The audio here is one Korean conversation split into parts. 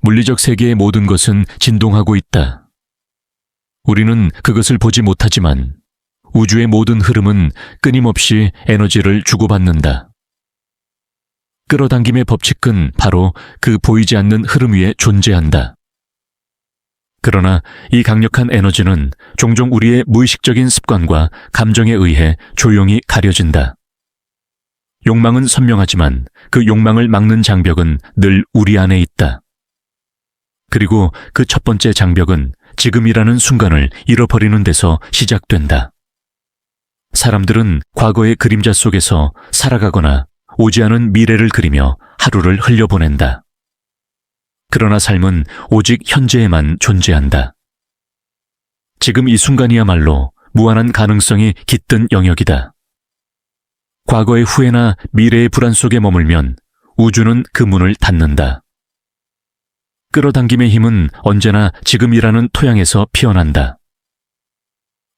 물리적 세계의 모든 것은 진동하고 있다. 우리는 그것을 보지 못하지만 우주의 모든 흐름은 끊임없이 에너지를 주고받는다. 끌어당김의 법칙은 바로 그 보이지 않는 흐름 위에 존재한다. 그러나 이 강력한 에너지는 종종 우리의 무의식적인 습관과 감정에 의해 조용히 가려진다. 욕망은 선명하지만 그 욕망을 막는 장벽은 늘 우리 안에 있다. 그리고 그 첫 번째 장벽은 지금이라는 순간을 잃어버리는 데서 시작된다. 사람들은 과거의 그림자 속에서 살아가거나 오지 않은 미래를 그리며 하루를 흘려보낸다. 그러나 삶은 오직 현재에만 존재한다. 지금 이 순간이야말로 무한한 가능성이 깃든 영역이다. 과거의 후회나 미래의 불안 속에 머물면 우주는 그 문을 닫는다. 끌어당김의 힘은 언제나 지금이라는 토양에서 피어난다.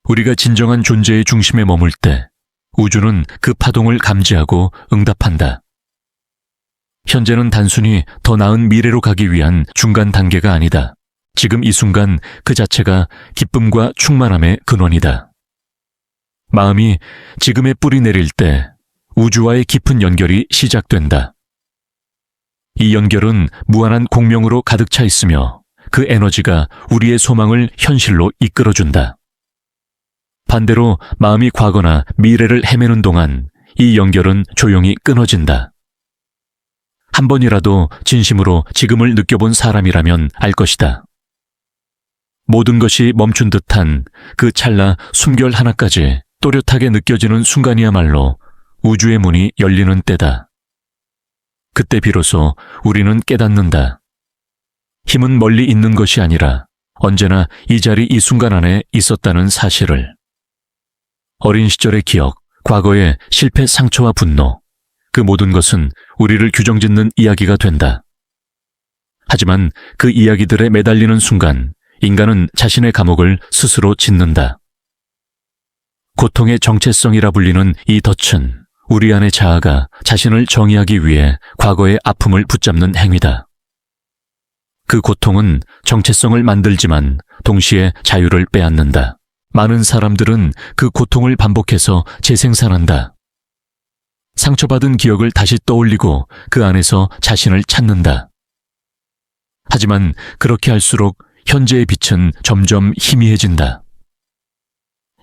우리가 진정한 존재의 중심에 머물 때 우주는 그 파동을 감지하고 응답한다. 현재는 단순히 더 나은 미래로 가기 위한 중간 단계가 아니다. 지금 이 순간 그 자체가 기쁨과 충만함의 근원이다. 마음이 지금에 뿌리 내릴 때 우주와의 깊은 연결이 시작된다. 이 연결은 무한한 공명으로 가득 차 있으며 그 에너지가 우리의 소망을 현실로 이끌어준다. 반대로 마음이 과거나 미래를 헤매는 동안 이 연결은 조용히 끊어진다. 한 번이라도 진심으로 지금을 느껴본 사람이라면 알 것이다. 모든 것이 멈춘 듯한 그 찰나 숨결 하나까지 또렷하게 느껴지는 순간이야말로 우주의 문이 열리는 때다. 그때 비로소 우리는 깨닫는다. 힘은 멀리 있는 것이 아니라 언제나 이 자리 이 순간 안에 있었다는 사실을. 어린 시절의 기억, 과거의 실패 상처와 분노, 그 모든 것은 우리를 규정짓는 이야기가 된다. 하지만 그 이야기들에 매달리는 순간 인간은 자신의 감옥을 스스로 짓는다. 고통의 정체성이라 불리는 이 덫은 우리 안의 자아가 자신을 정의하기 위해 과거의 아픔을 붙잡는 행위다. 그 고통은 정체성을 만들지만 동시에 자유를 빼앗는다. 많은 사람들은 그 고통을 반복해서 재생산한다. 상처받은 기억을 다시 떠올리고 그 안에서 자신을 찾는다. 하지만 그렇게 할수록 현재의 빛은 점점 희미해진다.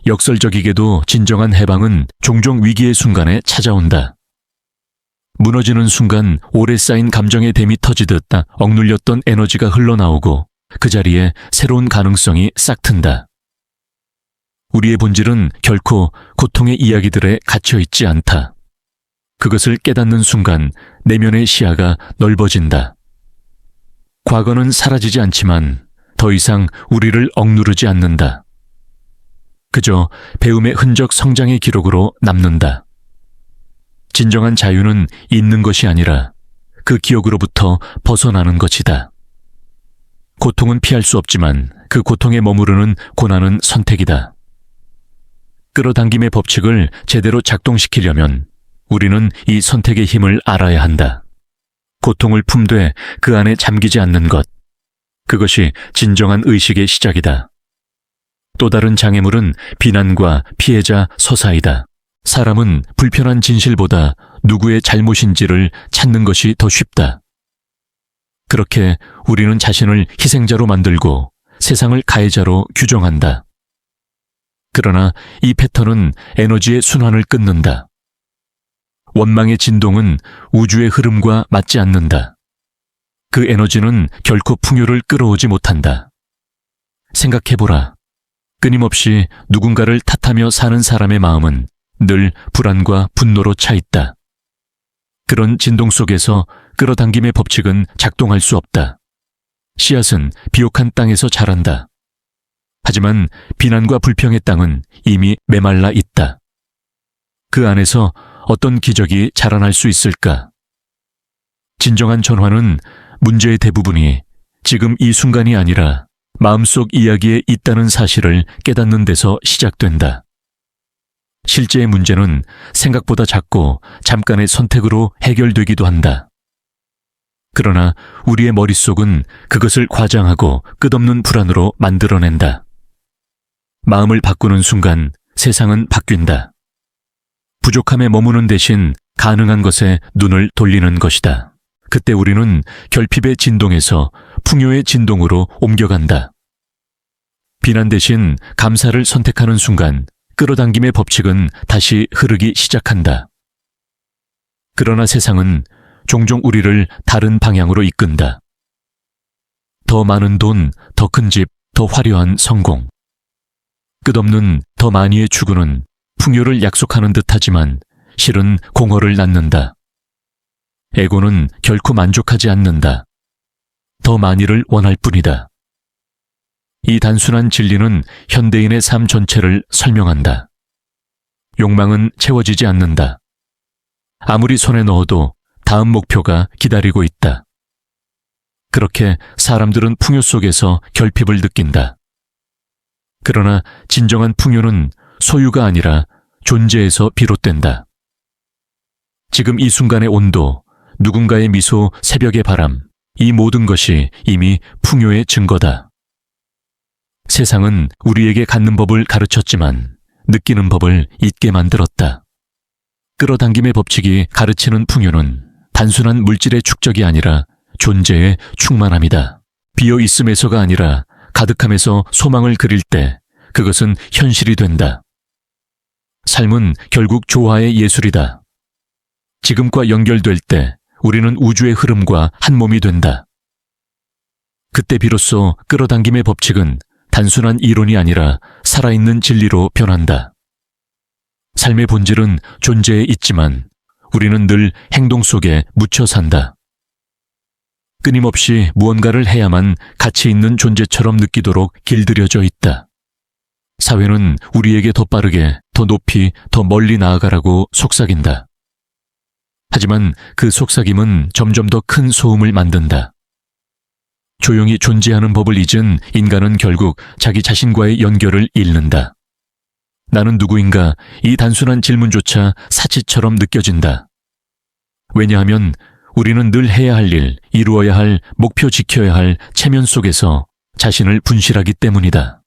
역설적이게도 진정한 해방은 종종 위기의 순간에 찾아온다. 무너지는 순간 오래 쌓인 감정의 댐이 터지듯 억눌렸던 에너지가 흘러나오고 그 자리에 새로운 가능성이 싹튼다. 우리의 본질은 결코 고통의 이야기들에 갇혀있지 않다. 그것을 깨닫는 순간 내면의 시야가 넓어진다. 과거는 사라지지 않지만 더 이상 우리를 억누르지 않는다. 그저 배움의 흔적 성장의 기록으로 남는다. 진정한 자유는 있는 것이 아니라 그 기억으로부터 벗어나는 것이다. 고통은 피할 수 없지만 그 고통에 머무르는 고난은 선택이다. 끌어당김의 법칙을 제대로 작동시키려면 우리는 이 선택의 힘을 알아야 한다. 고통을 품되 그 안에 잠기지 않는 것. 그것이 진정한 의식의 시작이다. 또 다른 장애물은 비난과 피해자 서사이다. 사람은 불편한 진실보다 누구의 잘못인지를 찾는 것이 더 쉽다. 그렇게 우리는 자신을 희생자로 만들고 세상을 가해자로 규정한다. 그러나 이 패턴은 에너지의 순환을 끊는다. 원망의 진동은 우주의 흐름과 맞지 않는다. 그 에너지는 결코 풍요를 끌어오지 못한다. 생각해보라. 끊임없이 누군가를 탓하며 사는 사람의 마음은 늘 불안과 분노로 차 있다. 그런 진동 속에서 끌어당김의 법칙은 작동할 수 없다. 씨앗은 비옥한 땅에서 자란다. 하지만 비난과 불평의 땅은 이미 메말라 있다. 그 안에서 어떤 기적이 자라날 수 있을까? 진정한 전환은 문제의 대부분이 지금 이 순간이 아니라 마음속 이야기에 있다는 사실을 깨닫는 데서 시작된다. 실제의 문제는 생각보다 작고 잠깐의 선택으로 해결되기도 한다. 그러나 우리의 머릿속은 그것을 과장하고 끝없는 불안으로 만들어낸다. 마음을 바꾸는 순간 세상은 바뀐다. 부족함에 머무는 대신 가능한 것에 눈을 돌리는 것이다. 그때 우리는 결핍의 진동에서 풍요의 진동으로 옮겨간다. 비난 대신 감사를 선택하는 순간 끌어당김의 법칙은 다시 흐르기 시작한다. 그러나 세상은 종종 우리를 다른 방향으로 이끈다. 더 많은 돈, 더 큰 집, 더 화려한 성공. 끝없는 더 많이의 추구는 풍요를 약속하는 듯하지만 실은 공허를 낳는다. 에고는 결코 만족하지 않는다. 더 많이를 원할 뿐이다. 이 단순한 진리는 현대인의 삶 전체를 설명한다. 욕망은 채워지지 않는다. 아무리 손에 넣어도 다음 목표가 기다리고 있다. 그렇게 사람들은 풍요 속에서 결핍을 느낀다. 그러나 진정한 풍요는 소유가 아니라 존재에서 비롯된다. 지금 이 순간의 온도, 누군가의 미소, 새벽의 바람, 이 모든 것이 이미 풍요의 증거다. 세상은 우리에게 갖는 법을 가르쳤지만 느끼는 법을 잊게 만들었다. 끌어당김의 법칙이 가르치는 풍요는 단순한 물질의 축적이 아니라 존재의 충만함이다. 비어 있음에서가 아니라 가득함에서 소망을 그릴 때 그것은 현실이 된다. 삶은 결국 조화의 예술이다. 지금과 연결될 때 우리는 우주의 흐름과 한 몸이 된다. 그때 비로소 끌어당김의 법칙은 단순한 이론이 아니라 살아있는 진리로 변한다. 삶의 본질은 존재에 있지만 우리는 늘 행동 속에 묻혀 산다. 끊임없이 무언가를 해야만 가치 있는 존재처럼 느끼도록 길들여져 있다. 사회는 우리에게 더 빠르게, 더 높이, 더 멀리 나아가라고 속삭인다. 하지만 그 속삭임은 점점 더 큰 소음을 만든다. 조용히 존재하는 법을 잊은 인간은 결국 자기 자신과의 연결을 잃는다. 나는 누구인가? 이 단순한 질문조차 사치처럼 느껴진다. 왜냐하면 우리는 늘 해야 할 일, 이루어야 할, 목표 지켜야 할 체면 속에서 자신을 분실하기 때문이다.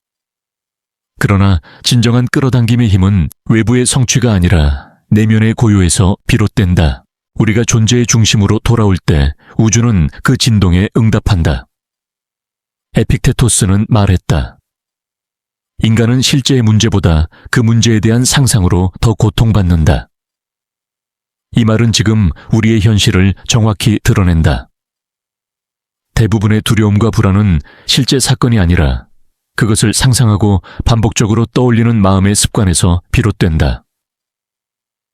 그러나 진정한 끌어당김의 힘은 외부의 성취가 아니라 내면의 고요에서 비롯된다. 우리가 존재의 중심으로 돌아올 때 우주는 그 진동에 응답한다. 에픽테토스는 말했다. 인간은 실제의 문제보다 그 문제에 대한 상상으로 더 고통받는다. 이 말은 지금 우리의 현실을 정확히 드러낸다. 대부분의 두려움과 불안은 실제 사건이 아니라 그것을 상상하고 반복적으로 떠올리는 마음의 습관에서 비롯된다.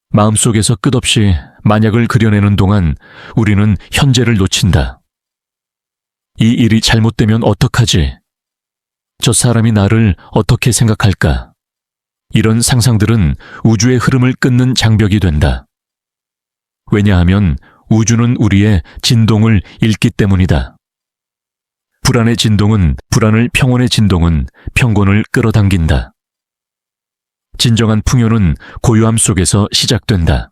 마음속에서 끝없이 만약을 그려내는 동안 우리는 현재를 놓친다. 이 일이 잘못되면 어떡하지? 저 사람이 나를 어떻게 생각할까? 이런 상상들은 우주의 흐름을 끊는 장벽이 된다. 왜냐하면 우주는 우리의 진동을 읽기 때문이다. 불안의 진동은 불안을, 평온의 진동은 평온을 끌어당긴다. 진정한 풍요는 고요함 속에서 시작된다.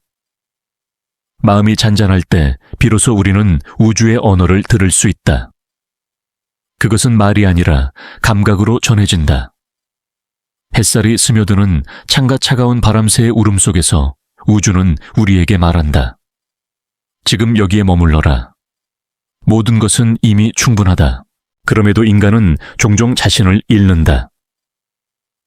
마음이 잔잔할 때 비로소 우리는 우주의 언어를 들을 수 있다. 그것은 말이 아니라 감각으로 전해진다. 햇살이 스며드는 창가 차가운 바람새의 울음 속에서 우주는 우리에게 말한다. 지금 여기에 머물러라. 모든 것은 이미 충분하다. 그럼에도 인간은 종종 자신을 잃는다.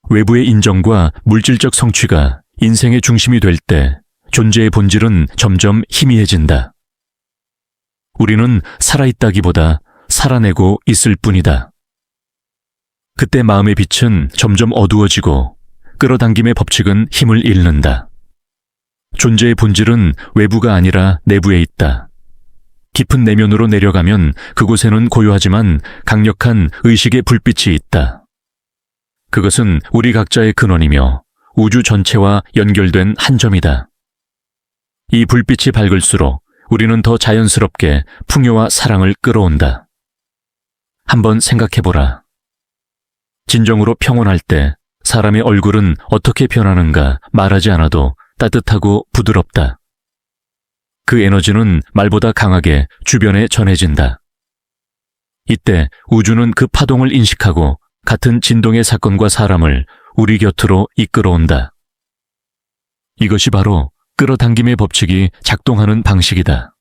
외부의 인정과 물질적 성취가 인생의 중심이 될 때 존재의 본질은 점점 희미해진다. 우리는 살아있다기보다 살아내고 있을 뿐이다. 그때 마음의 빛은 점점 어두워지고 끌어당김의 법칙은 힘을 잃는다. 존재의 본질은 외부가 아니라 내부에 있다. 깊은 내면으로 내려가면 그곳에는 고요하지만 강력한 의식의 불빛이 있다. 그것은 우리 각자의 근원이며 우주 전체와 연결된 한 점이다. 이 불빛이 밝을수록 우리는 더 자연스럽게 풍요와 사랑을 끌어온다. 한번 생각해보라. 진정으로 평온할 때 사람의 얼굴은 어떻게 변하는가 말하지 않아도 따뜻하고 부드럽다. 그 에너지는 말보다 강하게 주변에 전해진다. 이때 우주는 그 파동을 인식하고 같은 진동의 사건과 사람을 우리 곁으로 이끌어온다. 이것이 바로 끌어당김의 법칙이 작동하는 방식이다.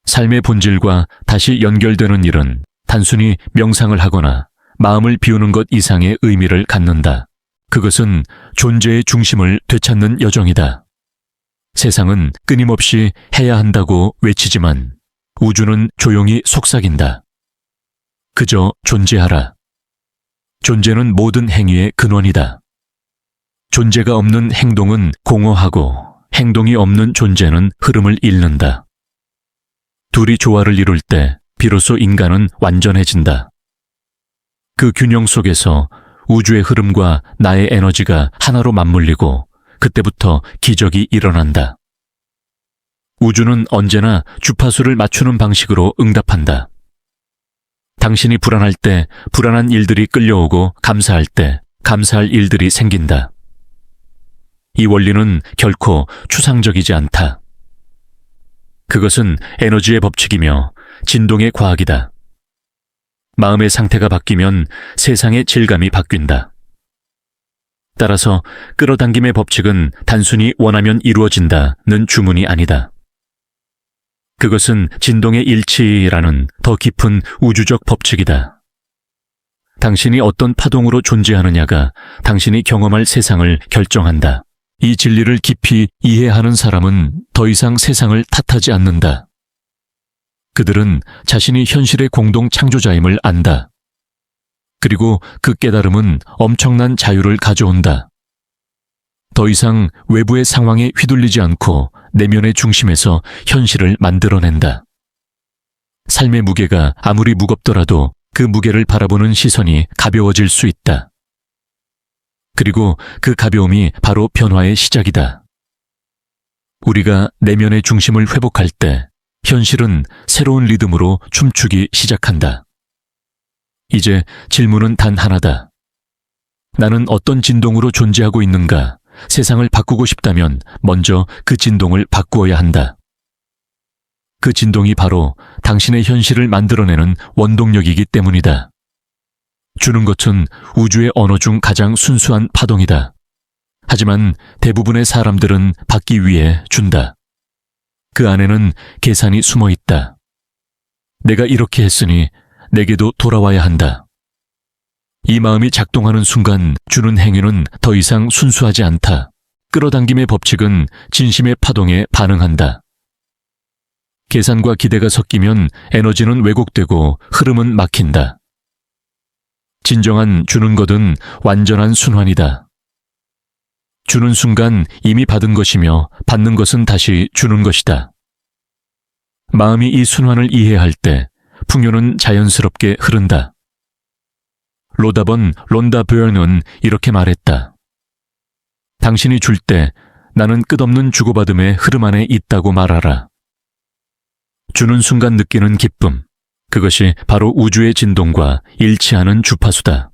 삶의 본질과 다시 연결되는 일은 단순히 명상을 하거나 마음을 비우는 것 이상의 의미를 갖는다. 그것은 존재의 중심을 되찾는 여정이다. 세상은 끊임없이 해야 한다고 외치지만 우주는 조용히 속삭인다. 그저 존재하라. 존재는 모든 행위의 근원이다. 존재가 없는 행동은 공허하고 행동이 없는 존재는 흐름을 잃는다. 둘이 조화를 이룰 때 비로소 인간은 완전해진다. 그 균형 속에서 우주의 흐름과 나의 에너지가 하나로 맞물리고 그때부터 기적이 일어난다. 우주는 언제나 주파수를 맞추는 방식으로 응답한다. 당신이 불안할 때 불안한 일들이 끌려오고 감사할 때 감사할 일들이 생긴다. 이 원리는 결코 추상적이지 않다. 그것은 에너지의 법칙이며 진동의 과학이다. 마음의 상태가 바뀌면 세상의 질감이 바뀐다. 따라서 끌어당김의 법칙은 단순히 원하면 이루어진다는 주문이 아니다. 그것은 진동의 일치라는 더 깊은 우주적 법칙이다. 당신이 어떤 파동으로 존재하느냐가 당신이 경험할 세상을 결정한다. 이 진리를 깊이 이해하는 사람은 더 이상 세상을 탓하지 않는다. 그들은 자신이 현실의 공동 창조자임을 안다. 그리고 그 깨달음은 엄청난 자유를 가져온다. 더 이상 외부의 상황에 휘둘리지 않고 내면의 중심에서 현실을 만들어낸다. 삶의 무게가 아무리 무겁더라도 그 무게를 바라보는 시선이 가벼워질 수 있다. 그리고 그 가벼움이 바로 변화의 시작이다. 우리가 내면의 중심을 회복할 때 현실은 새로운 리듬으로 춤추기 시작한다. 이제 질문은 단 하나다. 나는 어떤 진동으로 존재하고 있는가? 세상을 바꾸고 싶다면 먼저 그 진동을 바꾸어야 한다. 그 진동이 바로 당신의 현실을 만들어내는 원동력이기 때문이다. 주는 것은 우주의 언어 중 가장 순수한 파동이다. 하지만 대부분의 사람들은 받기 위해 준다. 그 안에는 계산이 숨어 있다. 내가 이렇게 했으니 내게도 돌아와야 한다. 이 마음이 작동하는 순간 주는 행위는 더 이상 순수하지 않다. 끌어당김의 법칙은 진심의 파동에 반응한다. 계산과 기대가 섞이면 에너지는 왜곡되고 흐름은 막힌다. 진정한 주는 것은 완전한 순환이다. 주는 순간 이미 받은 것이며 받는 것은 다시 주는 것이다. 마음이 이 순환을 이해할 때 풍요는 자연스럽게 흐른다. 로다번 론다 베어는 이렇게 말했다. 당신이 줄 때 나는 끝없는 주고받음의 흐름 안에 있다고 말하라. 주는 순간 느끼는 기쁨, 그것이 바로 우주의 진동과 일치하는 주파수다.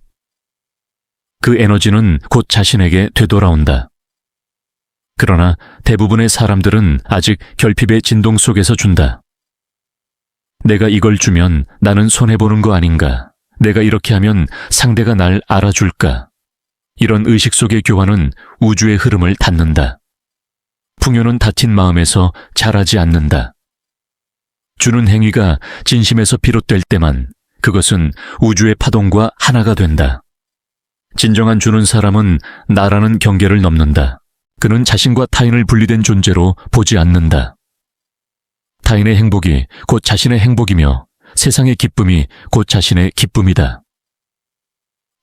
그 에너지는 곧 자신에게 되돌아온다. 그러나 대부분의 사람들은 아직 결핍의 진동 속에서 준다. 내가 이걸 주면 나는 손해보는 거 아닌가? 내가 이렇게 하면 상대가 날 알아줄까? 이런 의식 속의 교환은 우주의 흐름을 닫는다. 풍요는 닫힌 마음에서 자라지 않는다. 주는 행위가 진심에서 비롯될 때만 그것은 우주의 파동과 하나가 된다. 진정한 주는 사람은 나라는 경계를 넘는다. 그는 자신과 타인을 분리된 존재로 보지 않는다. 타인의 행복이 곧 자신의 행복이며 세상의 기쁨이 곧 자신의 기쁨이다.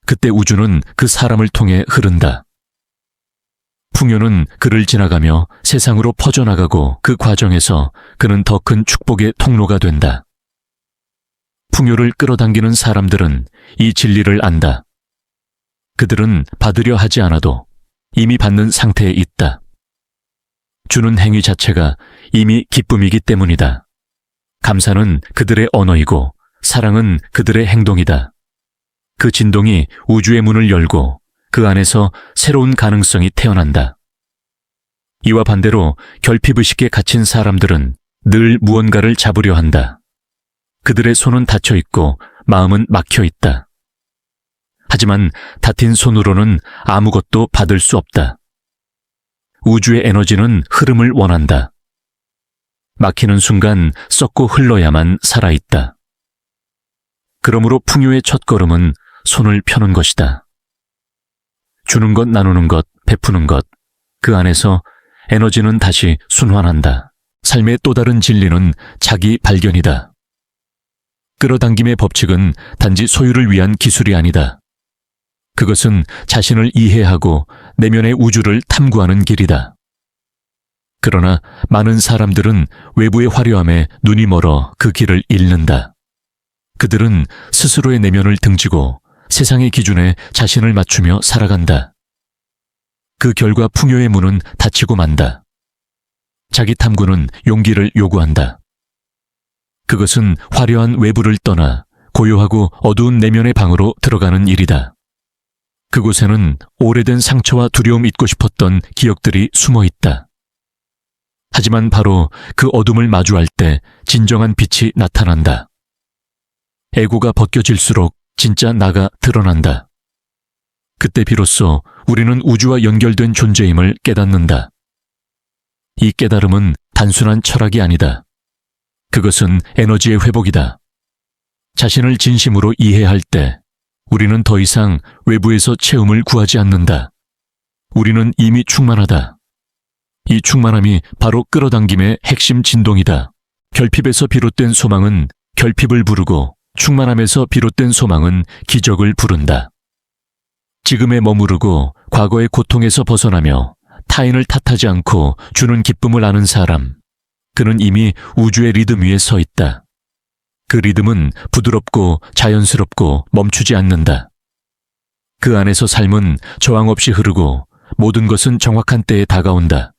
그때 우주는 그 사람을 통해 흐른다. 풍요는 그를 지나가며 세상으로 퍼져나가고 그 과정에서 그는 더 큰 축복의 통로가 된다. 풍요를 끌어당기는 사람들은 이 진리를 안다. 그들은 받으려 하지 않아도 이미 받는 상태에 있다. 주는 행위 자체가 이미 기쁨이기 때문이다. 감사는 그들의 언어이고 사랑은 그들의 행동이다. 그 진동이 우주의 문을 열고 그 안에서 새로운 가능성이 태어난다. 이와 반대로 결핍의식에 갇힌 사람들은 늘 무언가를 잡으려 한다. 그들의 손은 닫혀 있고 마음은 막혀 있다. 하지만 닫힌 손으로는 아무것도 받을 수 없다. 우주의 에너지는 흐름을 원한다. 막히는 순간 썩고 흘러야만 살아있다. 그러므로 풍요의 첫걸음은 손을 펴는 것이다. 주는 것, 나누는 것, 베푸는 것, 그 안에서 에너지는 다시 순환한다. 삶의 또 다른 진리는 자기 발견이다. 끌어당김의 법칙은 단지 소유를 위한 기술이 아니다. 그것은 자신을 이해하고 내면의 우주를 탐구하는 길이다. 그러나 많은 사람들은 외부의 화려함에 눈이 멀어 그 길을 잃는다. 그들은 스스로의 내면을 등지고 세상의 기준에 자신을 맞추며 살아간다. 그 결과 풍요의 문은 닫히고 만다. 자기 탐구는 용기를 요구한다. 그것은 화려한 외부를 떠나 고요하고 어두운 내면의 방으로 들어가는 일이다. 그곳에는 오래된 상처와 두려움 잊고 싶었던 기억들이 숨어 있다. 하지만 바로 그 어둠을 마주할 때 진정한 빛이 나타난다. 에고가 벗겨질수록 진짜 나가 드러난다. 그때 비로소 우리는 우주와 연결된 존재임을 깨닫는다. 이 깨달음은 단순한 철학이 아니다. 그것은 에너지의 회복이다. 자신을 진심으로 이해할 때 우리는 더 이상 외부에서 채움을 구하지 않는다. 우리는 이미 충만하다. 이 충만함이 바로 끌어당김의 핵심 진동이다. 결핍에서 비롯된 소망은 결핍을 부르고 충만함에서 비롯된 소망은 기적을 부른다. 지금에 머무르고 과거의 고통에서 벗어나며 타인을 탓하지 않고 주는 기쁨을 아는 사람, 그는 이미 우주의 리듬 위에 서 있다. 그 리듬은 부드럽고 자연스럽고 멈추지 않는다. 그 안에서 삶은 저항 없이 흐르고 모든 것은 정확한 때에 다가온다.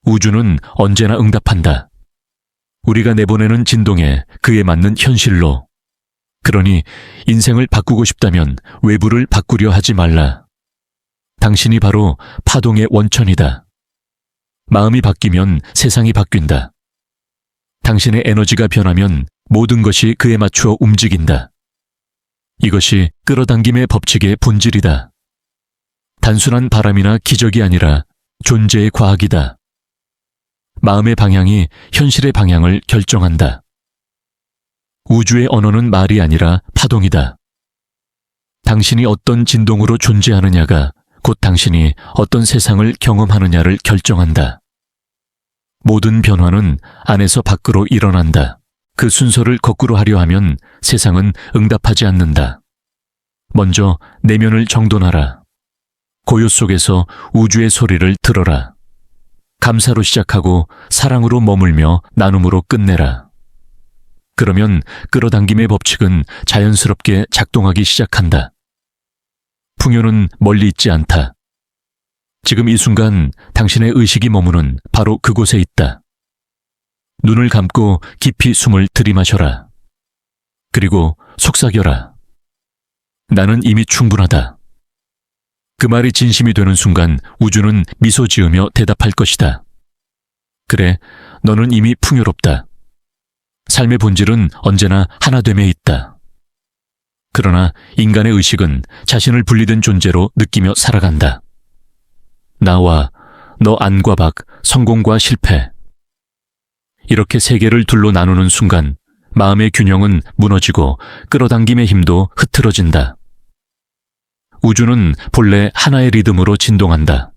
우주는 언제나 응답한다. 우리가 내보내는 진동에 그에 맞는 현실로. 그러니 인생을 바꾸고 싶다면 외부를 바꾸려 하지 말라. 당신이 바로 파동의 원천이다. 마음이 바뀌면 세상이 바뀐다. 당신의 에너지가 변하면 모든 것이 그에 맞추어 움직인다. 이것이 끌어당김의 법칙의 본질이다. 단순한 바람이나 기적이 아니라 존재의 과학이다. 마음의 방향이 현실의 방향을 결정한다. 우주의 언어는 말이 아니라 파동이다. 당신이 어떤 진동으로 존재하느냐가 곧 당신이 어떤 세상을 경험하느냐를 결정한다. 모든 변화는 안에서 밖으로 일어난다. 그 순서를 거꾸로 하려 하면 세상은 응답하지 않는다. 먼저 내면을 정돈하라. 고요 속에서 우주의 소리를 들어라. 감사로 시작하고 사랑으로 머물며 나눔으로 끝내라. 그러면 끌어당김의 법칙은 자연스럽게 작동하기 시작한다. 풍요는 멀리 있지 않다. 지금 이 순간 당신의 의식이 머무는 바로 그곳에 있다. 눈을 감고 깊이 숨을 들이마셔라. 그리고 속삭여라. 나는 이미 충분하다. 그 말이 진심이 되는 순간 우주는 미소 지으며 대답할 것이다. 그래, 너는 이미 풍요롭다. 삶의 본질은 언제나 하나됨에 있다. 그러나 인간의 의식은 자신을 분리된 존재로 느끼며 살아간다. 나와 너 안과 밖, 성공과 실패. 이렇게 세계를 둘로 나누는 순간 마음의 균형은 무너지고 끌어당김의 힘도 흐트러진다. 우주는 본래 하나의 리듬으로 진동한다.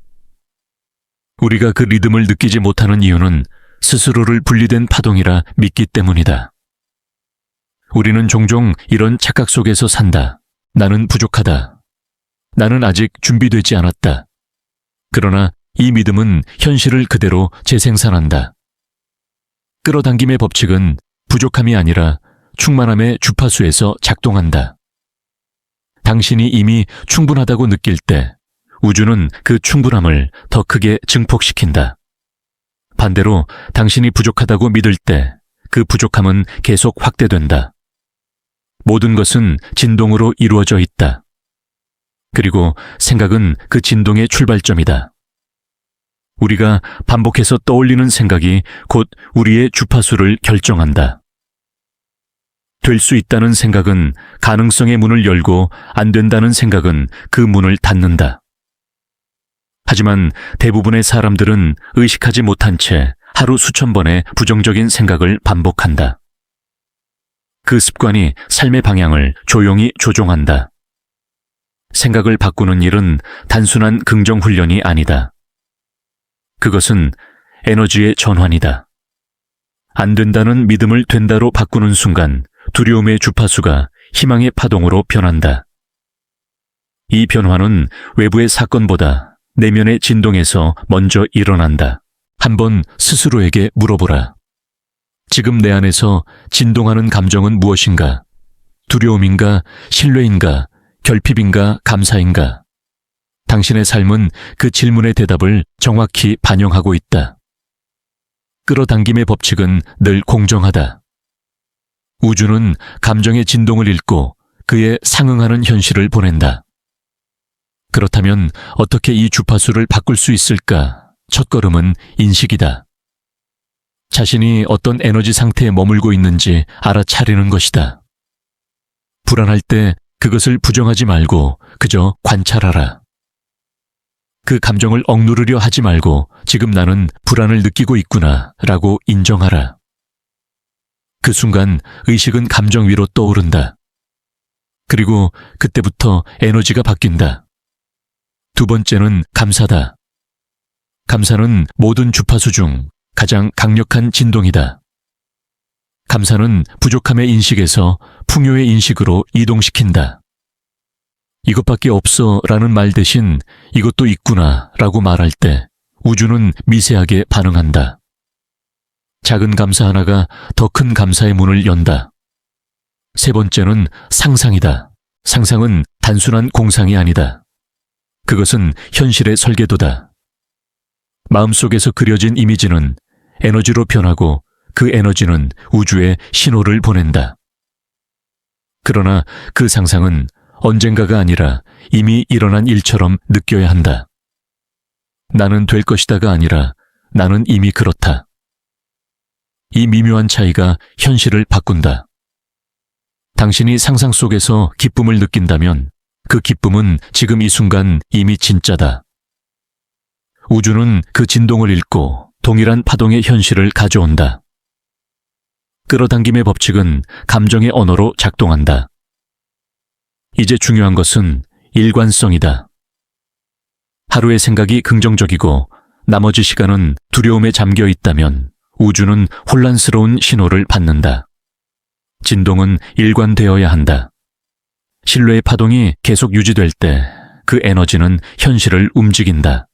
우리가 그 리듬을 느끼지 못하는 이유는 스스로를 분리된 파동이라 믿기 때문이다. 우리는 종종 이런 착각 속에서 산다. 나는 부족하다. 나는 아직 준비되지 않았다. 그러나 이 믿음은 현실을 그대로 재생산한다. 끌어당김의 법칙은 부족함이 아니라 충만함의 주파수에서 작동한다. 당신이 이미 충분하다고 느낄 때 우주는 그 충분함을 더 크게 증폭시킨다. 반대로 당신이 부족하다고 믿을 때 그 부족함은 계속 확대된다. 모든 것은 진동으로 이루어져 있다. 그리고 생각은 그 진동의 출발점이다. 우리가 반복해서 떠올리는 생각이 곧 우리의 주파수를 결정한다. 될 수 있다는 생각은 가능성의 문을 열고 안 된다는 생각은 그 문을 닫는다. 하지만 대부분의 사람들은 의식하지 못한 채 하루 수천 번의 부정적인 생각을 반복한다. 그 습관이 삶의 방향을 조용히 조종한다. 생각을 바꾸는 일은 단순한 긍정 훈련이 아니다. 그것은 에너지의 전환이다. 안 된다는 믿음을 된다로 바꾸는 순간 두려움의 주파수가 희망의 파동으로 변한다. 이 변화는 외부의 사건보다 내면의 진동에서 먼저 일어난다. 한번 스스로에게 물어보라. 지금 내 안에서 진동하는 감정은 무엇인가? 두려움인가? 신뢰인가? 결핍인가? 감사인가? 당신의 삶은 그 질문의 대답을 정확히 반영하고 있다. 끌어당김의 법칙은 늘 공정하다. 우주는 감정의 진동을 읽고 그에 상응하는 현실을 보낸다. 그렇다면 어떻게 이 주파수를 바꿀 수 있을까? 첫걸음은 인식이다. 자신이 어떤 에너지 상태에 머물고 있는지 알아차리는 것이다. 불안할 때 그것을 부정하지 말고 그저 관찰하라. 그 감정을 억누르려 하지 말고 지금 나는 불안을 느끼고 있구나 라고 인정하라. 그 순간 의식은 감정 위로 떠오른다. 그리고 그때부터 에너지가 바뀐다. 두 번째는 감사다. 감사는 모든 주파수 중 가장 강력한 진동이다. 감사는 부족함의 인식에서 풍요의 인식으로 이동시킨다. 이것밖에 없어 라는 말 대신 이것도 있구나 라고 말할 때 우주는 미세하게 반응한다. 작은 감사 하나가 더 큰 감사의 문을 연다. 세 번째는 상상이다. 상상은 단순한 공상이 아니다. 그것은 현실의 설계도다. 마음속에서 그려진 이미지는 에너지로 변하고 그 에너지는 우주에 신호를 보낸다. 그러나 그 상상은 언젠가가 아니라 이미 일어난 일처럼 느껴야 한다. 나는 될 것이다가 아니라 나는 이미 그렇다. 이 미묘한 차이가 현실을 바꾼다. 당신이 상상 속에서 기쁨을 느낀다면 그 기쁨은 지금 이 순간 이미 진짜다. 우주는 그 진동을 읽고 동일한 파동의 현실을 가져온다. 끌어당김의 법칙은 감정의 언어로 작동한다. 이제 중요한 것은 일관성이다. 하루의 생각이 긍정적이고 나머지 시간은 두려움에 잠겨 있다면 우주는 혼란스러운 신호를 받는다. 진동은 일관되어야 한다. 신뢰의 파동이 계속 유지될 때 그 에너지는 현실을 움직인다.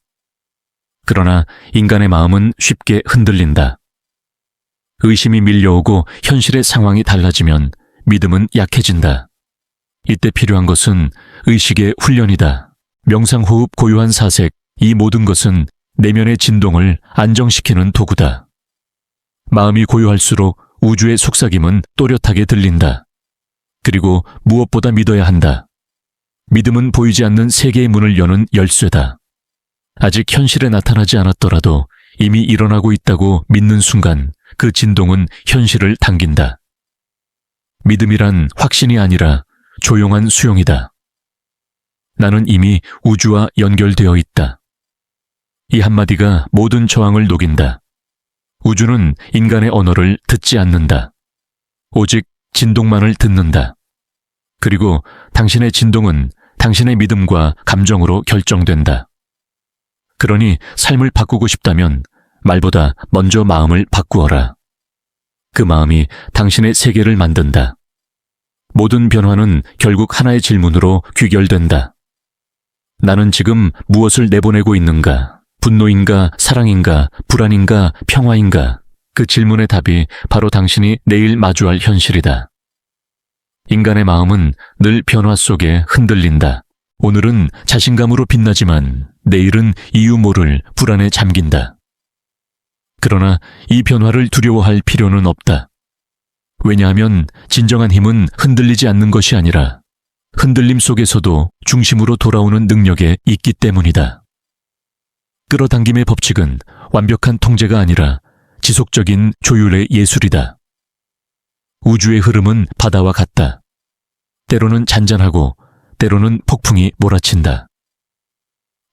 그러나 인간의 마음은 쉽게 흔들린다. 의심이 밀려오고 현실의 상황이 달라지면 믿음은 약해진다. 이때 필요한 것은 의식의 훈련이다. 명상호흡, 고요한 사색, 이 모든 것은 내면의 진동을 안정시키는 도구다. 마음이 고요할수록 우주의 속삭임은 또렷하게 들린다. 그리고 무엇보다 믿어야 한다. 믿음은 보이지 않는 세계의 문을 여는 열쇠다. 아직 현실에 나타나지 않았더라도 이미 일어나고 있다고 믿는 순간 그 진동은 현실을 당긴다. 믿음이란 확신이 아니라 조용한 수용이다. 나는 이미 우주와 연결되어 있다. 이 한마디가 모든 저항을 녹인다. 우주는 인간의 언어를 듣지 않는다. 오직 진동만을 듣는다. 그리고 당신의 진동은 당신의 믿음과 감정으로 결정된다. 그러니 삶을 바꾸고 싶다면 말보다 먼저 마음을 바꾸어라. 그 마음이 당신의 세계를 만든다. 모든 변화는 결국 하나의 질문으로 귀결된다. 나는 지금 무엇을 내보내고 있는가? 분노인가? 사랑인가? 불안인가? 평화인가? 그 질문의 답이 바로 당신이 내일 마주할 현실이다. 인간의 마음은 늘 변화 속에 흔들린다. 오늘은 자신감으로 빛나지만 내일은 이유 모를 불안에 잠긴다. 그러나 이 변화를 두려워할 필요는 없다. 왜냐하면 진정한 힘은 흔들리지 않는 것이 아니라 흔들림 속에서도 중심으로 돌아오는 능력에 있기 때문이다. 끌어당김의 법칙은 완벽한 통제가 아니라 지속적인 조율의 예술이다. 우주의 흐름은 바다와 같다. 때로는 잔잔하고 때로는 폭풍이 몰아친다.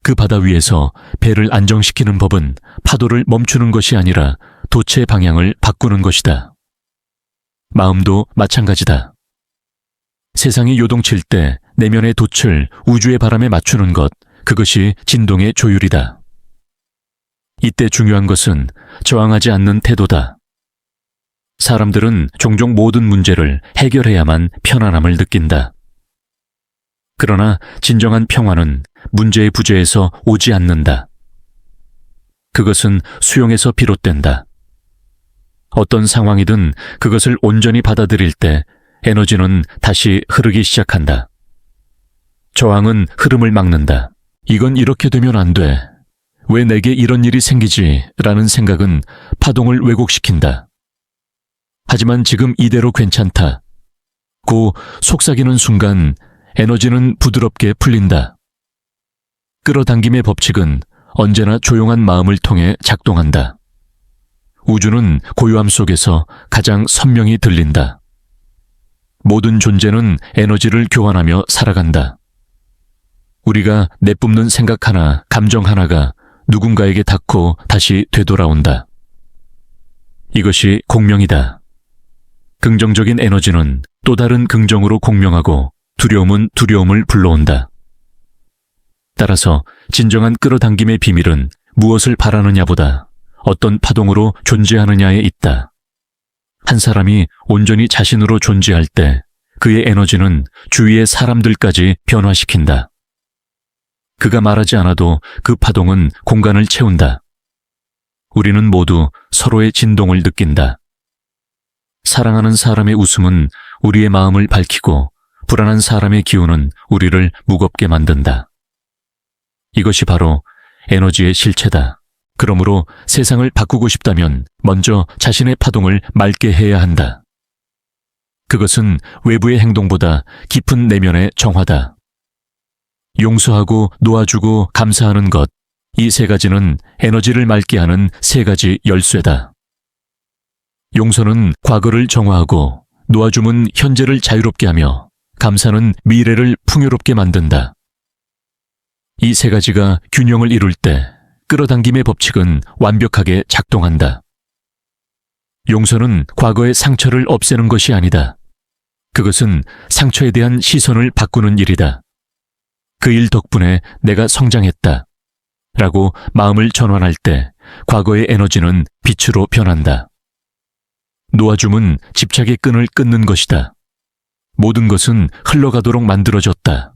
그 바다 위에서 배를 안정시키는 법은 파도를 멈추는 것이 아니라 돛의 방향을 바꾸는 것이다. 마음도 마찬가지다. 세상이 요동칠 때 내면의 돛을 우주의 바람에 맞추는 것, 그것이 진동의 조율이다. 이때 중요한 것은 저항하지 않는 태도다. 사람들은 종종 모든 문제를 해결해야만 편안함을 느낀다. 그러나 진정한 평화는 문제의 부재에서 오지 않는다. 그것은 수용에서 비롯된다. 어떤 상황이든 그것을 온전히 받아들일 때 에너지는 다시 흐르기 시작한다. 저항은 흐름을 막는다. 이건 이렇게 되면 안 돼. 왜 내게 이런 일이 생기지? 라는 생각은 파동을 왜곡시킨다. 하지만 지금 이대로 괜찮다. 고 속삭이는 순간 에너지는 부드럽게 풀린다. 끌어당김의 법칙은 언제나 조용한 마음을 통해 작동한다. 우주는 고요함 속에서 가장 선명히 들린다. 모든 존재는 에너지를 교환하며 살아간다. 우리가 내뿜는 생각 하나, 감정 하나가 누군가에게 닿고 다시 되돌아온다. 이것이 공명이다. 긍정적인 에너지는 또 다른 긍정으로 공명하고 두려움은 두려움을 불러온다. 따라서 진정한 끌어당김의 비밀은 무엇을 바라느냐보다 어떤 파동으로 존재하느냐에 있다. 한 사람이 온전히 자신으로 존재할 때 그의 에너지는 주위의 사람들까지 변화시킨다. 그가 말하지 않아도 그 파동은 공간을 채운다. 우리는 모두 서로의 진동을 느낀다. 사랑하는 사람의 웃음은 우리의 마음을 밝히고 불안한 사람의 기운은 우리를 무겁게 만든다. 이것이 바로 에너지의 실체다. 그러므로 세상을 바꾸고 싶다면 먼저 자신의 파동을 맑게 해야 한다. 그것은 외부의 행동보다 깊은 내면의 정화다. 용서하고 놓아주고 감사하는 것, 이 세 가지는 에너지를 맑게 하는 세 가지 열쇠다. 용서는 과거를 정화하고, 놓아줌은 현재를 자유롭게 하며, 감사는 미래를 풍요롭게 만든다. 이 세 가지가 균형을 이룰 때 끌어당김의 법칙은 완벽하게 작동한다. 용서는 과거의 상처를 없애는 것이 아니다. 그것은 상처에 대한 시선을 바꾸는 일이다. 그 일 덕분에 내가 성장했다. 라고 마음을 전환할 때 과거의 에너지는 빛으로 변한다. 놓아줌은 집착의 끈을 끊는 것이다. 모든 것은 흘러가도록 만들어졌다.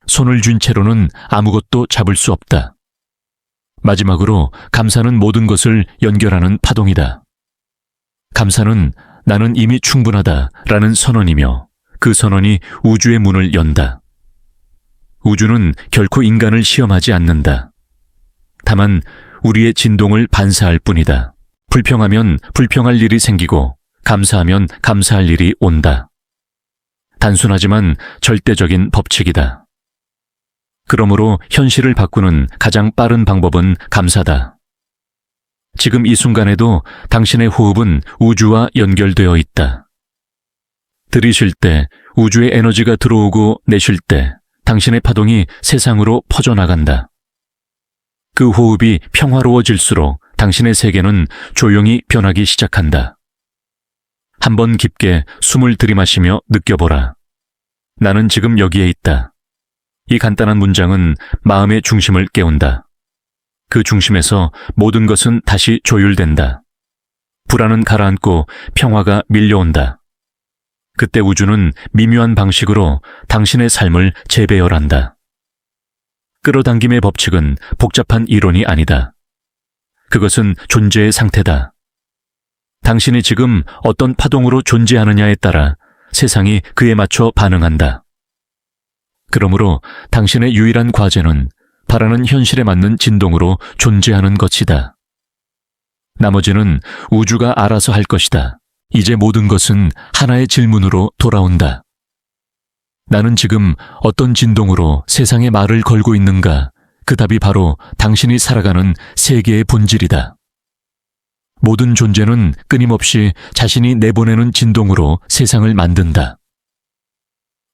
손을 쥔 채로는 아무것도 잡을 수 없다. 마지막으로 감사는 모든 것을 연결하는 파동이다. 감사는 나는 이미 충분하다 라는 선언이며 그 선언이 우주의 문을 연다. 우주는 결코 인간을 시험하지 않는다. 다만 우리의 진동을 반사할 뿐이다. 불평하면 불평할 일이 생기고 감사하면 감사할 일이 온다. 단순하지만 절대적인 법칙이다. 그러므로 현실을 바꾸는 가장 빠른 방법은 감사다. 지금 이 순간에도 당신의 호흡은 우주와 연결되어 있다. 들이쉴 때 우주의 에너지가 들어오고 내쉴 때 당신의 파동이 세상으로 퍼져나간다. 그 호흡이 평화로워질수록 당신의 세계는 조용히 변하기 시작한다. 한번 깊게 숨을 들이마시며 느껴보라. 나는 지금 여기에 있다. 이 간단한 문장은 마음의 중심을 깨운다. 그 중심에서 모든 것은 다시 조율된다. 불안은 가라앉고 평화가 밀려온다. 그때 우주는 미묘한 방식으로 당신의 삶을 재배열한다. 끌어당김의 법칙은 복잡한 이론이 아니다. 그것은 존재의 상태다. 당신이 지금 어떤 파동으로 존재하느냐에 따라 세상이 그에 맞춰 반응한다. 그러므로 당신의 유일한 과제는 바라는 현실에 맞는 진동으로 존재하는 것이다. 나머지는 우주가 알아서 할 것이다. 이제 모든 것은 하나의 질문으로 돌아온다. 나는 지금 어떤 진동으로 세상에 말을 걸고 있는가? 그 답이 바로 당신이 살아가는 세계의 본질이다. 모든 존재는 끊임없이 자신이 내보내는 진동으로 세상을 만든다.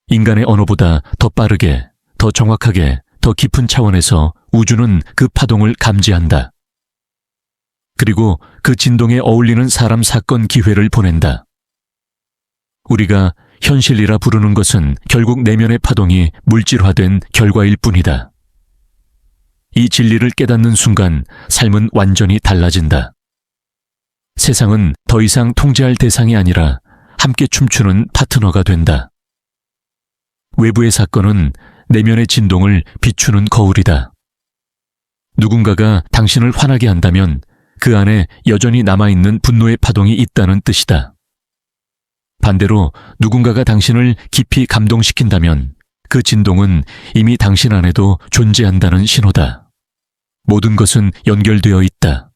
인간의 언어보다 더 빠르게, 더 정확하게, 더 깊은 차원에서 우주는 그 파동을 감지한다. 그리고 그 진동에 어울리는 사람, 사건, 기회를 보낸다. 우리가 현실이라 부르는 것은 결국 내면의 파동이 물질화된 결과일 뿐이다. 이 진리를 깨닫는 순간 삶은 완전히 달라진다. 세상은 더 이상 통제할 대상이 아니라 함께 춤추는 파트너가 된다. 외부의 사건은 내면의 진동을 비추는 거울이다. 누군가가 당신을 화나게 한다면 그 안에 여전히 남아있는 분노의 파동이 있다는 뜻이다. 반대로 누군가가 당신을 깊이 감동시킨다면 그 진동은 이미 당신 안에도 존재한다는 신호다. 모든 것은 연결되어 있다.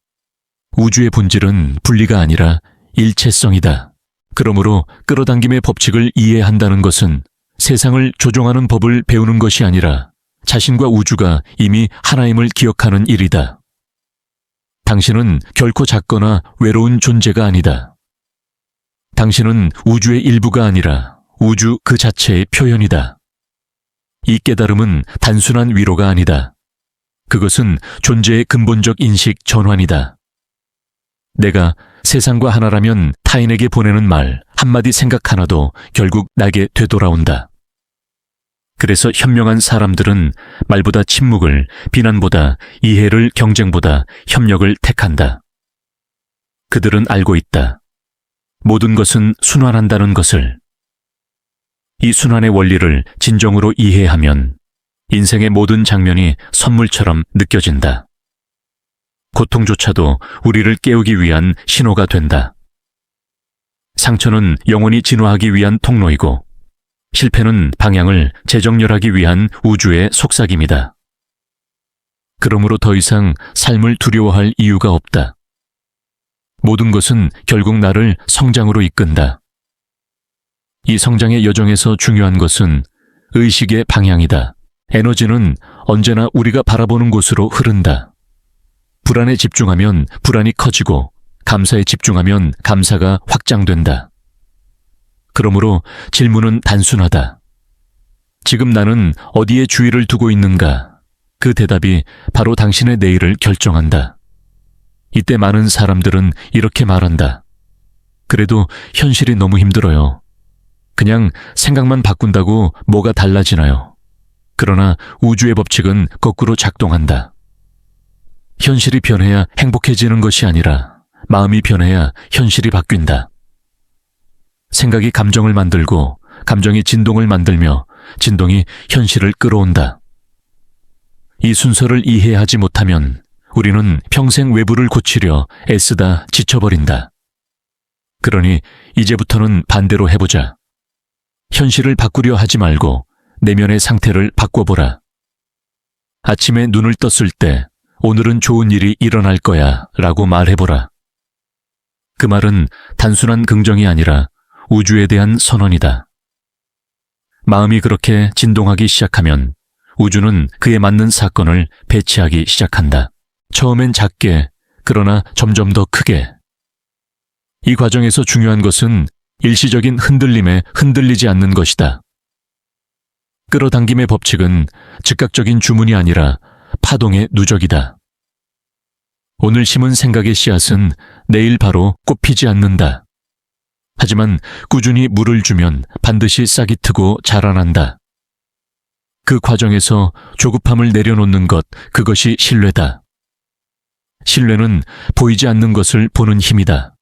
우주의 본질은 분리가 아니라 일체성이다. 그러므로 끌어당김의 법칙을 이해한다는 것은 세상을 조종하는 법을 배우는 것이 아니라 자신과 우주가 이미 하나임을 기억하는 일이다. 당신은 결코 작거나 외로운 존재가 아니다. 당신은 우주의 일부가 아니라 우주 그 자체의 표현이다. 이 깨달음은 단순한 위로가 아니다. 그것은 존재의 근본적 인식 전환이다. 내가 세상과 하나라면 타인에게 보내는 말 한마디 생각 하나도 결국 나에게 되돌아온다. 그래서 현명한 사람들은 말보다 침묵을, 비난보다 이해를, 경쟁보다 협력을 택한다. 그들은 알고 있다. 모든 것은 순환한다는 것을. 이 순환의 원리를 진정으로 이해하면 인생의 모든 장면이 선물처럼 느껴진다. 고통조차도 우리를 깨우기 위한 신호가 된다. 상처는 영원히 진화하기 위한 통로이고 실패는 방향을 재정렬하기 위한 우주의 속삭임이다. 그러므로 더 이상 삶을 두려워할 이유가 없다. 모든 것은 결국 나를 성장으로 이끈다. 이 성장의 여정에서 중요한 것은 의식의 방향이다. 에너지는 언제나 우리가 바라보는 곳으로 흐른다. 불안에 집중하면 불안이 커지고 감사에 집중하면 감사가 확장된다. 그러므로 질문은 단순하다. 지금 나는 어디에 주의를 두고 있는가? 그 대답이 바로 당신의 내일을 결정한다. 이때 많은 사람들은 이렇게 말한다. 그래도 현실이 너무 힘들어요. 그냥 생각만 바꾼다고 뭐가 달라지나요? 그러나 우주의 법칙은 거꾸로 작동한다. 현실이 변해야 행복해지는 것이 아니라 마음이 변해야 현실이 바뀐다. 생각이 감정을 만들고 감정이 진동을 만들며 진동이 현실을 끌어온다. 이 순서를 이해하지 못하면 우리는 평생 외부를 고치려 애쓰다 지쳐버린다. 그러니 이제부터는 반대로 해보자. 현실을 바꾸려 하지 말고 내면의 상태를 바꿔보라. 아침에 눈을 떴을 때 오늘은 좋은 일이 일어날 거야 라고 말해보라. 그 말은 단순한 긍정이 아니라 우주에 대한 선언이다. 마음이 그렇게 진동하기 시작하면 우주는 그에 맞는 사건을 배치하기 시작한다. 처음엔 작게, 그러나 점점 더 크게. 이 과정에서 중요한 것은 일시적인 흔들림에 흔들리지 않는 것이다. 끌어당김의 법칙은 즉각적인 주문이 아니라 파동의 누적이다. 오늘 심은 생각의 씨앗은 내일 바로 꽃피지 않는다. 하지만 꾸준히 물을 주면 반드시 싹이 트고 자라난다. 그 과정에서 조급함을 내려놓는 것, 그것이 신뢰다. 신뢰는 보이지 않는 것을 보는 힘이다.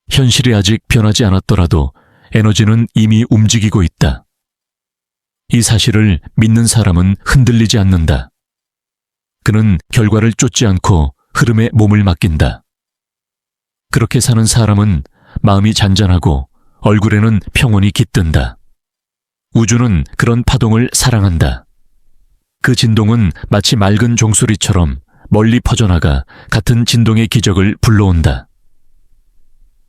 현실이 아직 변하지 않았더라도 에너지는 이미 움직이고 있다. 이 사실을 믿는 사람은 흔들리지 않는다. 그는 결과를 쫓지 않고 흐름에 몸을 맡긴다. 그렇게 사는 사람은 마음이 잔잔하고 얼굴에는 평온이 깃든다. 우주는 그런 파동을 사랑한다. 그 진동은 마치 맑은 종소리처럼 멀리 퍼져나가 같은 진동의 기적을 불러온다.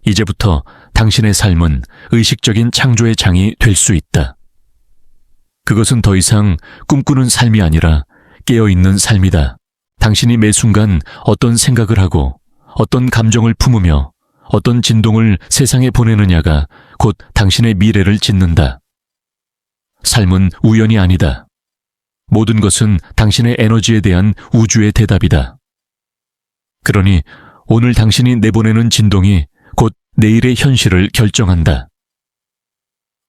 이제부터 당신의 삶은 의식적인 창조의 장이 될 수 있다. 그것은 더 이상 꿈꾸는 삶이 아니라 깨어있는 삶이다. 당신이 매 순간 어떤 생각을 하고 어떤 감정을 품으며 어떤 진동을 세상에 보내느냐가 곧 당신의 미래를 짓는다. 삶은 우연이 아니다. 모든 것은 당신의 에너지에 대한 우주의 대답이다. 그러니 오늘 당신이 내보내는 진동이 곧 내일의 현실을 결정한다.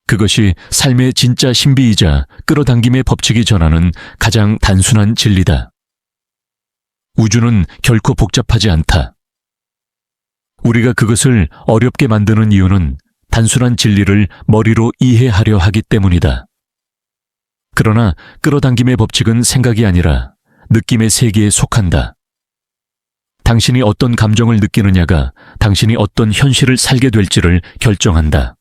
그것이 삶의 진짜 신비이자 끌어당김의 법칙이 전하는 가장 단순한 진리다. 우주는 결코 복잡하지 않다. 우리가 그것을 어렵게 만드는 이유는 단순한 진리를 머리로 이해하려 하기 때문이다. 그러나 끌어당김의 법칙은 생각이 아니라 느낌의 세계에 속한다. 당신이 어떤 감정을 느끼느냐가 당신이 어떤 현실을 살게 될지를 결정한다.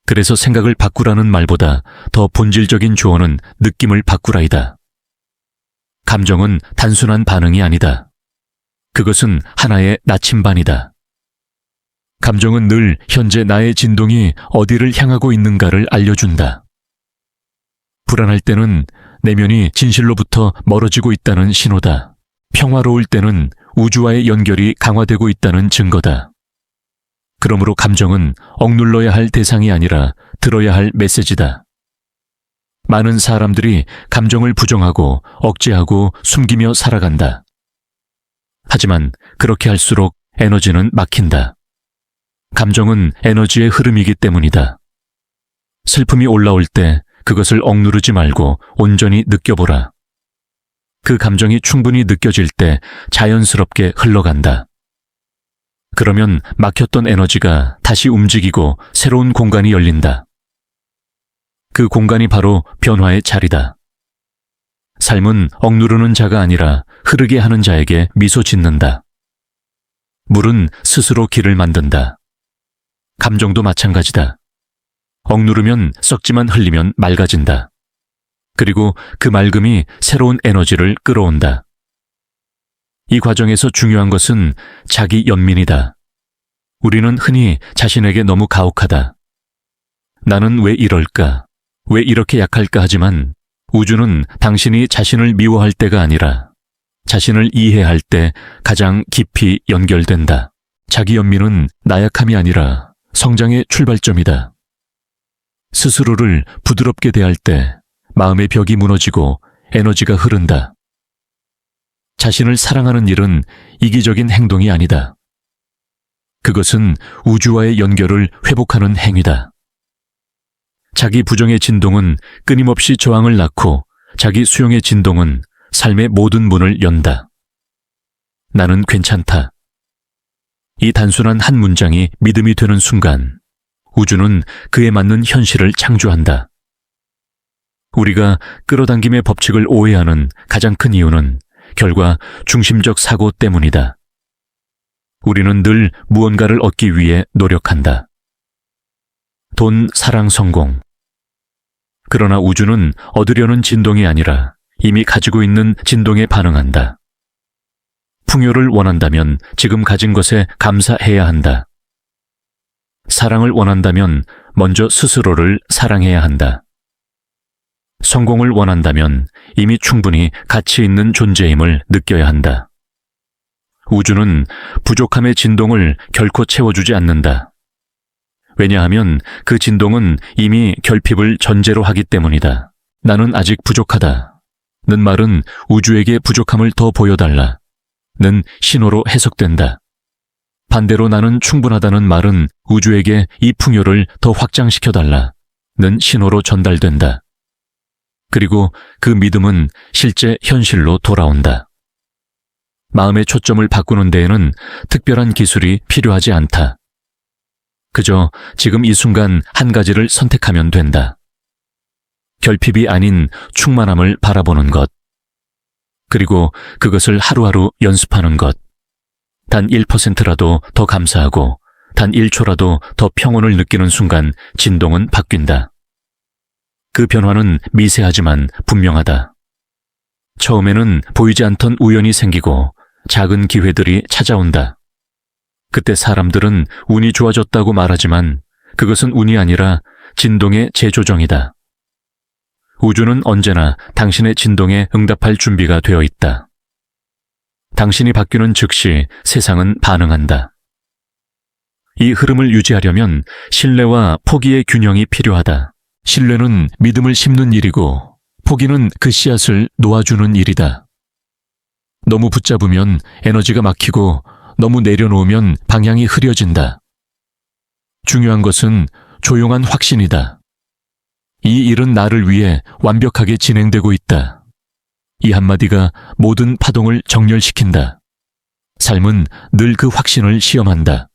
그래서 생각을 바꾸라는 말보다 더 본질적인 조언은 느낌을 바꾸라이다. 감정은 단순한 반응이 아니다. 그것은 하나의 나침반이다. 감정은 늘 현재 나의 진동이 어디를 향하고 있는가를 알려준다. 불안할 때는 내면이 진실로부터 멀어지고 있다는 신호다. 평화로울 때는 우주와의 연결이 강화되고 있다는 증거다. 그러므로 감정은 억눌러야 할 대상이 아니라 들어야 할 메시지다. 많은 사람들이 감정을 부정하고 억제하고 숨기며 살아간다. 하지만 그렇게 할수록 에너지는 막힌다. 감정은 에너지의 흐름이기 때문이다. 슬픔이 올라올 때 그것을 억누르지 말고 온전히 느껴보라. 그 감정이 충분히 느껴질 때 자연스럽게 흘러간다. 그러면 막혔던 에너지가 다시 움직이고 새로운 공간이 열린다. 그 공간이 바로 변화의 자리다. 삶은 억누르는 자가 아니라 흐르게 하는 자에게 미소 짓는다. 물은 스스로 길을 만든다. 감정도 마찬가지다. 억누르면 썩지만 흘리면 맑아진다. 그리고 그 맑음이 새로운 에너지를 끌어온다. 이 과정에서 중요한 것은 자기 연민이다. 우리는 흔히 자신에게 너무 가혹하다. 나는 왜 이럴까? 왜 이렇게 약할까? 하지만 우주는 당신이 자신을 미워할 때가 아니라 자신을 이해할 때 가장 깊이 연결된다. 자기 연민은 나약함이 아니라 성장의 출발점이다. 스스로를 부드럽게 대할 때 마음의 벽이 무너지고 에너지가 흐른다. 자신을 사랑하는 일은 이기적인 행동이 아니다. 그것은 우주와의 연결을 회복하는 행위다. 자기 부정의 진동은 끊임없이 저항을 낳고 자기 수용의 진동은 삶의 모든 문을 연다. 나는 괜찮다. 이 단순한 한 문장이 믿음이 되는 순간 우주는 그에 맞는 현실을 창조한다. 우리가 끌어당김의 법칙을 오해하는 가장 큰 이유는 결과 중심적 사고 때문이다. 우리는 늘 무언가를 얻기 위해 노력한다. 돈, 사랑, 성공. 그러나 우주는 얻으려는 진동이 아니라 이미 가지고 있는 진동에 반응한다. 풍요를 원한다면 지금 가진 것에 감사해야 한다. 사랑을 원한다면 먼저 스스로를 사랑해야 한다. 성공을 원한다면 이미 충분히 가치 있는 존재임을 느껴야 한다. 우주는 부족함의 진동을 결코 채워주지 않는다. 왜냐하면 그 진동은 이미 결핍을 전제로 하기 때문이다. 나는 아직 부족하다. 는 말은 우주에게 부족함을 더 보여달라. 는 신호로 해석된다. 반대로 나는 충분하다는 말은 우주에게 이 풍요를 더 확장시켜달라. 는 신호로 전달된다. 그리고 그 믿음은 실제 현실로 돌아온다. 마음의 초점을 바꾸는 데에는 특별한 기술이 필요하지 않다. 그저 지금 이 순간 한 가지를 선택하면 된다. 결핍이 아닌 충만함을 바라보는 것. 그리고 그것을 하루하루 연습하는 것. 단 1%라도 더 감사하고 단 1초라도 더 평온을 느끼는 순간 진동은 바뀐다. 그 변화는 미세하지만 분명하다. 처음에는 보이지 않던 우연이 생기고 작은 기회들이 찾아온다. 그때 사람들은 운이 좋아졌다고 말하지만 그것은 운이 아니라 진동의 재조정이다. 우주는 언제나 당신의 진동에 응답할 준비가 되어 있다. 당신이 바뀌는 즉시 세상은 반응한다. 이 흐름을 유지하려면 신뢰와 포기의 균형이 필요하다. 신뢰는 믿음을 심는 일이고 포기는 그 씨앗을 놓아주는 일이다. 너무 붙잡으면 에너지가 막히고 너무 내려놓으면 방향이 흐려진다. 중요한 것은 조용한 확신이다. 이 일은 나를 위해 완벽하게 진행되고 있다. 이 한마디가 모든 파동을 정렬시킨다. 삶은 늘 그 확신을 시험한다.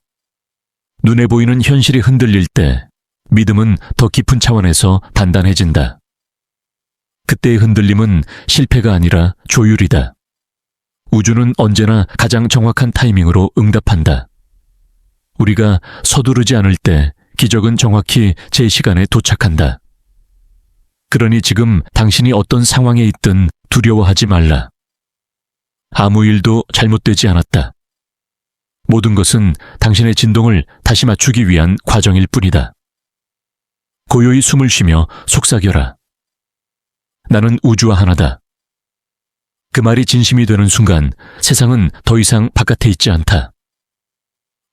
눈에 보이는 현실이 흔들릴 때 믿음은 더 깊은 차원에서 단단해진다. 그때의 흔들림은 실패가 아니라 조율이다. 우주는 언제나 가장 정확한 타이밍으로 응답한다. 우리가 서두르지 않을 때 기적은 정확히 제 시간에 도착한다. 그러니 지금 당신이 어떤 상황에 있든 두려워하지 말라. 아무 일도 잘못되지 않았다. 모든 것은 당신의 진동을 다시 맞추기 위한 과정일 뿐이다. 고요히 숨을 쉬며 속삭여라. 나는 우주와 하나다. 그 말이 진심이 되는 순간 세상은 더 이상 바깥에 있지 않다.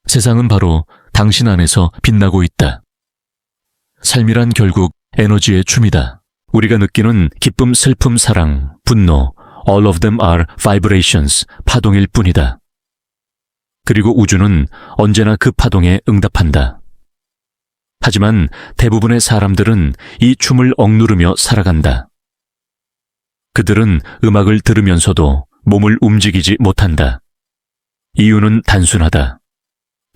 세상은 바로 당신 안에서 빛나고 있다. 삶이란 결국 에너지의 춤이다. 우리가 느끼는 기쁨, 슬픔, 사랑, 분노, all of them are vibrations, 파동일 뿐이다. 그리고 우주는 언제나 그 파동에 응답한다. 하지만 대부분의 사람들은 이 춤을 억누르며 살아간다. 그들은 음악을 들으면서도 몸을 움직이지 못한다. 이유는 단순하다.